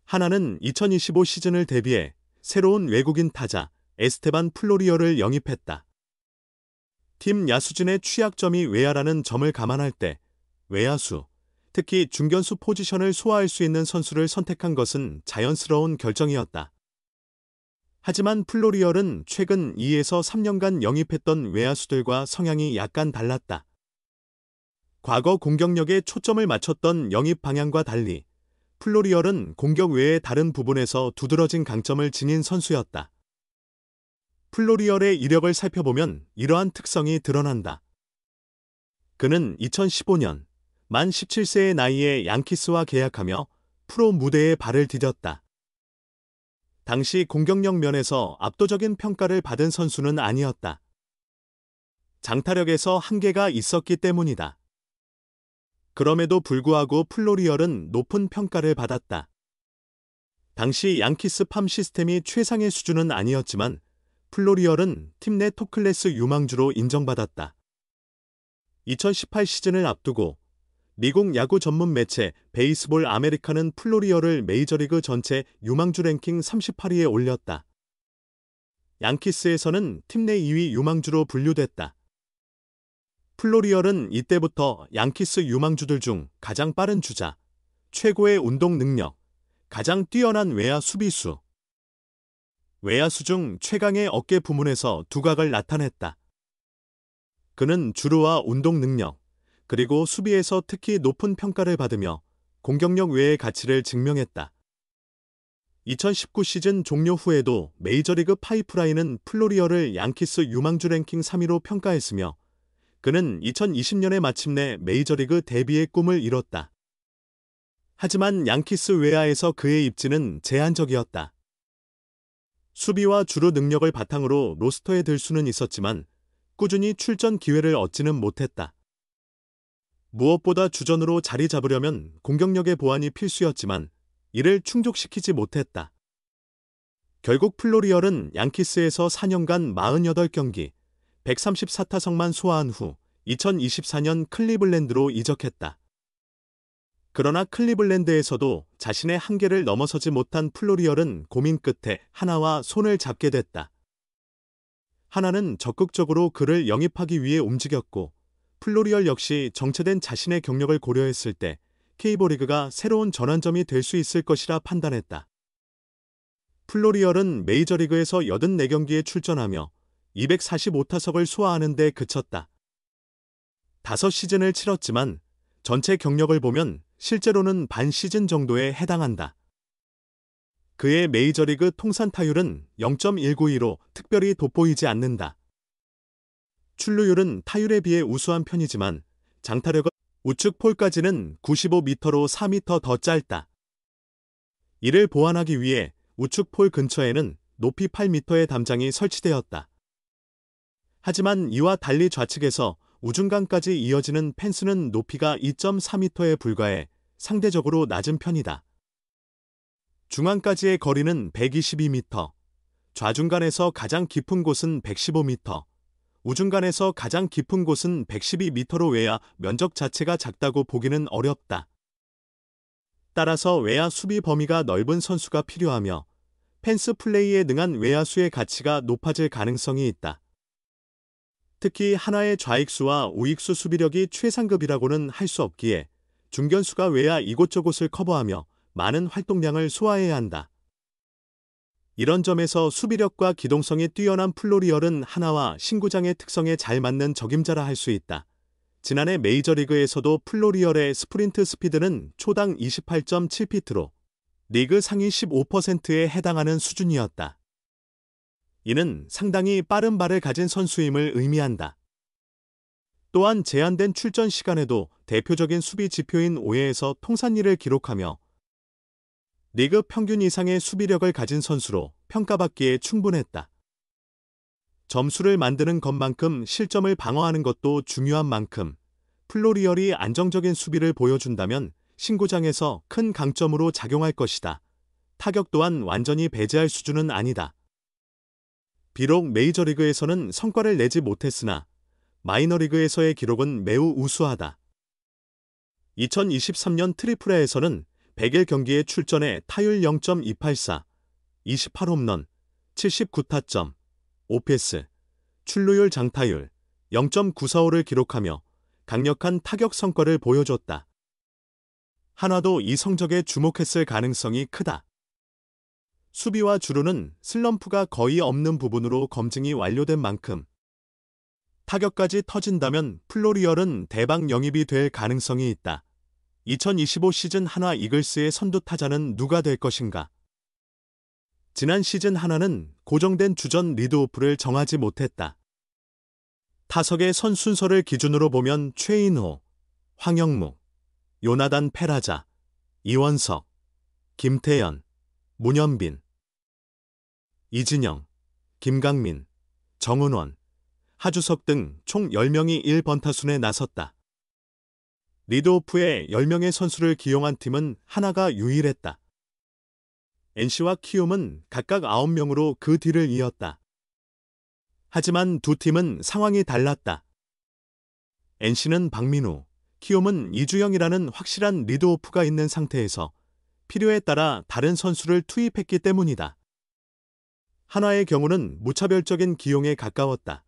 하나는 2025 시즌을 대비해 새로운 외국인 타자 에스테반 플로리어를 영입했다. 팀 야수진의 취약점이 외야라는 점을 감안할 때 외야수, 특히 중견수 포지션을 소화할 수 있는 선수를 선택한 것은 자연스러운 결정이었다. 하지만 플로리얼은 최근 2에서 3년간 영입했던 외야수들과 성향이 약간 달랐다. 과거 공격력에 초점을 맞췄던 영입 방향과 달리 플로리얼은 공격 외의 다른 부분에서 두드러진 강점을 지닌 선수였다. 플로리얼의 이력을 살펴보면 이러한 특성이 드러난다. 그는 2015년 만 17세의 나이에 양키스와 계약하며 프로 무대에 발을 디뎠다. 당시 공격력 면에서 압도적인 평가를 받은 선수는 아니었다. 장타력에서 한계가 있었기 때문이다. 그럼에도 불구하고 플로리얼은 높은 평가를 받았다. 당시 양키스 팜 시스템이 최상의 수준은 아니었지만 플로리얼은 팀 내 톱클래스 유망주로 인정받았다. 2018 시즌을 앞두고 미국 야구 전문 매체 베이스볼 아메리카는 플로리얼을 메이저리그 전체 유망주 랭킹 38위에 올렸다. 양키스에서는 팀 내 2위 유망주로 분류됐다. 플로리얼은 이때부터 양키스 유망주들 중 가장 빠른 주자, 최고의 운동 능력, 가장 뛰어난 외야 수비수, 외야수 중 최강의 어깨 부문에서 두각을 나타냈다. 그는 주루와 운동 능력, 그리고 수비에서 특히 높은 평가를 받으며 공격력 외의 가치를 증명했다. 2019 시즌 종료 후에도 메이저리그 파이프라인은 플로리얼을 양키스 유망주 랭킹 3위로 평가했으며 그는 2020년에 마침내 메이저리그 데뷔의 꿈을 이뤘다. 하지만 양키스 외야에서 그의 입지는 제한적이었다. 수비와 주루 능력을 바탕으로 로스터에 들 수는 있었지만 꾸준히 출전 기회를 얻지는 못했다. 무엇보다 주전으로 자리 잡으려면 공격력의 보완이 필수였지만 이를 충족시키지 못했다. 결국 플로리얼은 양키스에서 4년간 48경기, 134타석만 소화한 후 2024년 클리블랜드로 이적했다. 그러나 클리블랜드에서도 자신의 한계를 넘어서지 못한 플로리얼은 고민 끝에 하나와 손을 잡게 됐다. 하나는 적극적으로 그를 영입하기 위해 움직였고 플로리얼 역시 정체된 자신의 경력을 고려했을 때 K리그가 새로운 전환점이 될 수 있을 것이라 판단했다. 플로리얼은 메이저리그에서 84경기에 출전하며 245타석을 소화하는 데 그쳤다. 5시즌을 치렀지만 전체 경력을 보면 실제로는 반 시즌 정도에 해당한다. 그의 메이저리그 통산 타율은 0.192로 특별히 돋보이지 않는다. 출루율은 타율에 비해 우수한 편이지만 장타력은 우측 폴까지는 95m로 4m 더 짧다. 이를 보완하기 위해 우측 폴 근처에는 높이 8m의 담장이 설치되었다. 하지만 이와 달리 좌측에서 우중간까지 이어지는 펜스는 높이가 2.4m에 불과해 상대적으로 낮은 편이다. 중앙까지의 거리는 122m, 좌중간에서 가장 깊은 곳은 115m, 우중간에서 가장 깊은 곳은 112m로 외야 면적 자체가 작다고 보기는 어렵다. 따라서 외야 수비 범위가 넓은 선수가 필요하며 펜스 플레이에 능한 외야수의 가치가 높아질 가능성이 있다. 특히 하나의 좌익수와 우익수 수비력이 최상급이라고는 할 수 없기에 중견수가 외야 이곳저곳을 커버하며 많은 활동량을 소화해야 한다. 이런 점에서 수비력과 기동성이 뛰어난 플로리얼은 하나와 신구장의 특성에 잘 맞는 적임자라 할 수 있다. 지난해 메이저리그에서도 플로리얼의 스프린트 스피드는 초당 28.7피트로 리그 상위 15%에 해당하는 수준이었다. 이는 상당히 빠른 발을 가진 선수임을 의미한다. 또한 제한된 출전 시간에도 대표적인 수비 지표인 5회에서 통산 1을 기록하며 리그 평균 이상의 수비력을 가진 선수로 평가받기에 충분했다. 점수를 만드는 것만큼 실점을 방어하는 것도 중요한 만큼 플로리얼이 안정적인 수비를 보여준다면 신구장에서 큰 강점으로 작용할 것이다. 타격 또한 완전히 배제할 수준은 아니다. 비록 메이저리그에서는 성과를 내지 못했으나 마이너리그에서의 기록은 매우 우수하다. 2023년 트리플A에서는 100일 경기에 출전해 타율 0.284, 28홈런, 79타점, OPS, 출루율 장타율 0.945를 기록하며 강력한 타격 성과를 보여줬다. 한화도 이 성적에 주목했을 가능성이 크다. 수비와 주루는 슬럼프가 거의 없는 부분으로 검증이 완료된 만큼 타격까지 터진다면 플로리얼은 대박 영입이 될 가능성이 있다. 2025 시즌 한화 이글스의 선두 타자는 누가 될 것인가? 지난 시즌 한화는 고정된 주전 리드오프를 정하지 못했다. 타석의 선 순서를 기준으로 보면 최인호, 황영무, 요나단 페라자, 이원석, 김태현, 문현빈, 이진영, 김강민, 정은원, 하주석 등 총 10명이 1번 타순에 나섰다. 리드오프에 10명의 선수를 기용한 팀은 하나가 유일했다. NC와 키움은 각각 9명으로 그 뒤를 이었다. 하지만 두 팀은 상황이 달랐다. NC는 박민우, 키움은 이주영이라는 확실한 리드오프가 있는 상태에서 필요에 따라 다른 선수를 투입했기 때문이다. 한화의 경우는 무차별적인 기용에 가까웠다.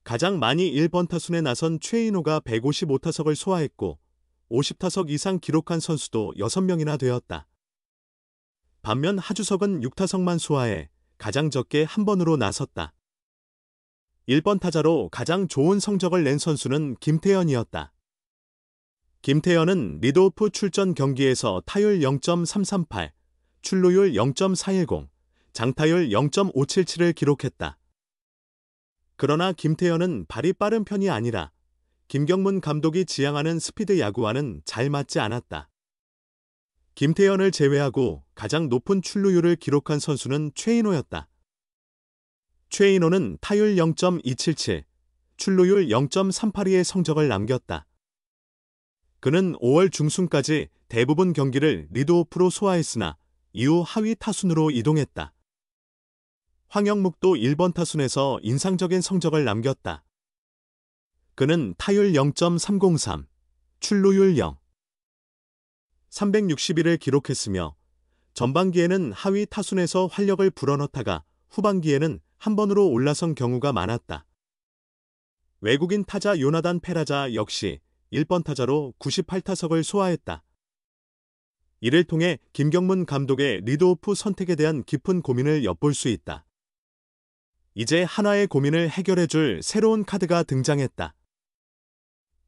가장 많이 1번 타순에 나선 최인호가 155타석을 소화했고 50타석 이상 기록한 선수도 6명이나 되었다. 반면 하주석은 6타석만 소화해 가장 적게 한 번으로 나섰다. 1번 타자로 가장 좋은 성적을 낸 선수는 김태현이었다. 김태현은 리드오프 출전 경기에서 타율 0.338, 출루율 0.410, 장타율 0.577을 기록했다. 그러나 김태현은 발이 빠른 편이 아니라 김경문 감독이 지향하는 스피드 야구와는 잘 맞지 않았다. 김태현을 제외하고 가장 높은 출루율을 기록한 선수는 최인호였다. 최인호는 타율 0.277, 출루율 0.382의 성적을 남겼다. 그는 5월 중순까지 대부분 경기를 리드오프로 소화했으나 이후 하위 타순으로 이동했다. 황영묵도 1번 타순에서 인상적인 성적을 남겼다. 그는 타율 0.303, 출루율 0, 361을 기록했으며 전반기에는 하위 타순에서 활력을 불어넣다가 후반기에는 한 번으로 올라선 경우가 많았다. 외국인 타자 요나단 페라자 역시 1번 타자로 98타석을 소화했다. 이를 통해 김경문 감독의 리드오프 선택에 대한 깊은 고민을 엿볼 수 있다. 이제 한화의 고민을 해결해줄 새로운 카드가 등장했다.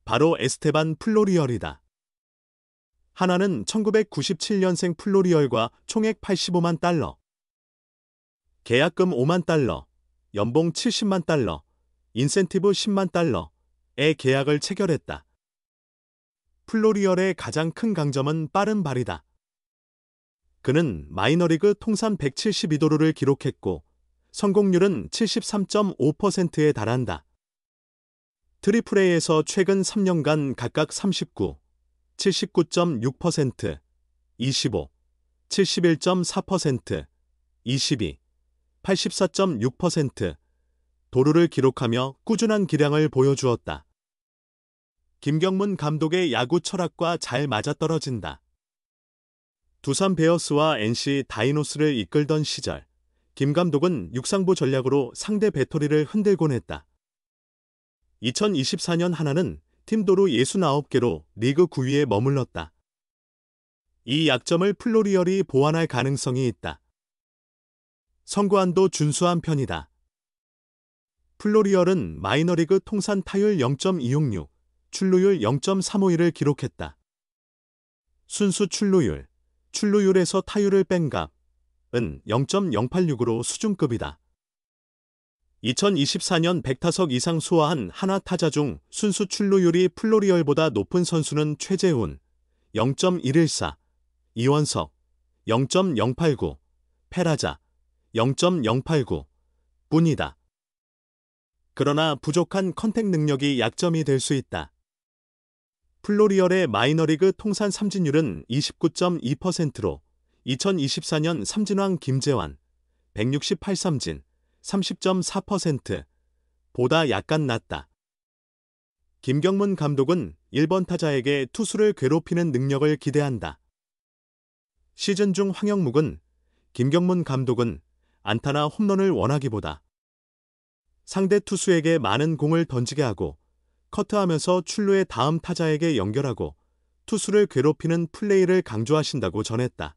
바로 에스테반 플로리얼이다. 한화는 1997년생 플로리얼과 총액 85만 달러, 계약금 5만 달러, 연봉 70만 달러, 인센티브 10만 달러의 계약을 체결했다. 플로리얼의 가장 큰 강점은 빠른 발이다. 그는 마이너리그 통산 172도루를 기록했고 성공률은 73.5%에 달한다. 트리플A에서 최근 3년간 각각 39, 79.6%, 25, 71.4%, 22, 84.6% 도루를 기록하며 꾸준한 기량을 보여주었다. 김경문 감독의 야구 철학과 잘 맞아떨어진다. 두산 베어스와 NC 다이노스를 이끌던 시절 김 감독은 육상부 전략으로 상대 배터리를 흔들곤 했다. 2024년 한화는 팀 도루 69개로 리그 9위에 머물렀다. 이 약점을 플로리얼이 보완할 가능성이 있다. 선구안도 준수한 편이다. 플로리얼은 마이너리그 통산 타율 0.266, 출루율 0.351을 기록했다. 순수 출루율, 출루율에서 타율을 뺀 값은 0.086으로 수준급이다. 2024년 100타석 이상 소화한 한화 타자 중 순수 출루율이 플로리얼보다 높은 선수는 최재훈 0.114, 이원석 0.089, 페라자 0.089 뿐이다. 그러나 부족한 컨택 능력이 약점이 될 수 있다. 플로리얼의 마이너리그 통산 삼진율은 29.2%로 2024년 삼진왕 김재환 168삼진 30.4%보다 약간 낮다. 김경문 감독은 1번 타자에게 투수를 괴롭히는 능력을 기대한다. 시즌 중 황영묵은 김경문 감독은 안타나 홈런을 원하기보다 상대 투수에게 많은 공을 던지게 하고 커트하면서 출루의 다음 타자에게 연결하고 투수를 괴롭히는 플레이를 강조하신다고 전했다.